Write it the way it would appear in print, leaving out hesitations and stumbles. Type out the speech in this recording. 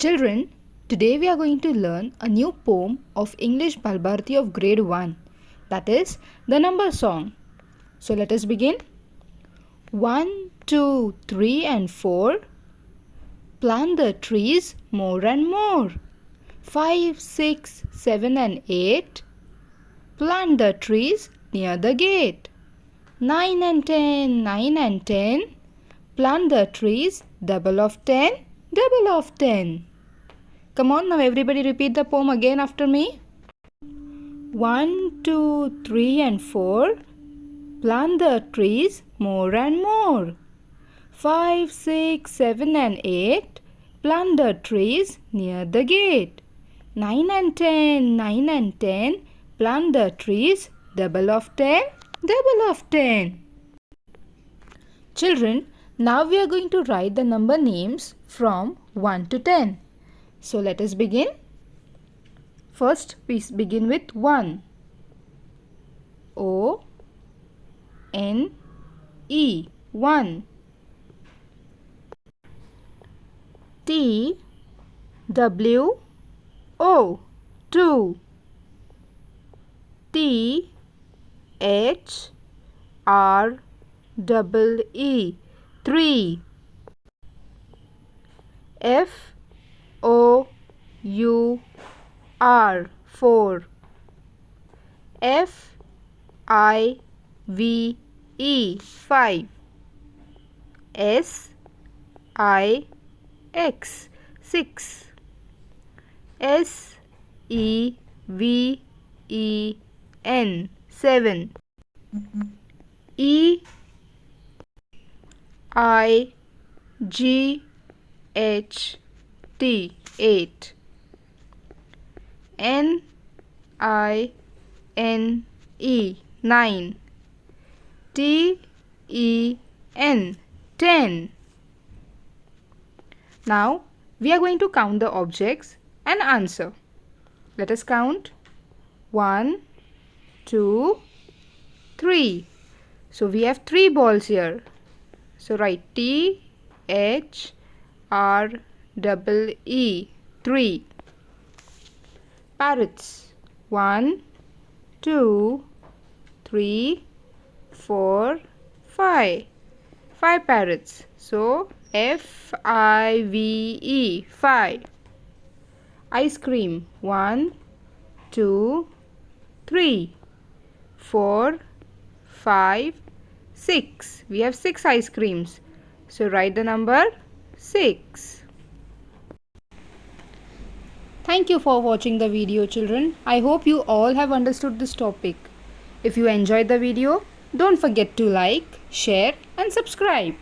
Children, today we are going to learn a new poem of English Balbharti of grade 1, that is the number song. So let us begin. 1, 2, 3 and 4. Plant the trees more and more. 5, 6, 7 and 8. Plant the trees near the gate. 9 and 10, 9 and 10. Plant the trees double of 10, double of 10. Come on, now everybody repeat the poem again after me. 1, 2, 3 and 4. Plant the trees more and more. 5, 6, 7 and 8. Plant the trees near the gate. 9 and 10, 9 and 10. Plant the trees double of 10, double of 10. Children, now we are going to write the number names from 1 to 10. So let us begin. First we begin with 1. O N E 1. T W O 2. T H R double E 3. F O U R 4. F I V E 5. S I X 6. S E V E N 7. E I G H T 8. N I N E 9. T E N 10. Now we are going to count the objects and answer. Let us count. 1, 2, 3. So we have 3 balls here. So write T H R double E 3. Parrots. 1, 2, 3, 4, 5. 5 parrots. So F I V E 5. Ice cream. 1, 2, 3, 4, 5, 6. We have 6 ice creams. So write the number 6. Thank you for watching the video, children. I hope you all have understood this topic. If you enjoyed the video, don't forget to like, share and subscribe.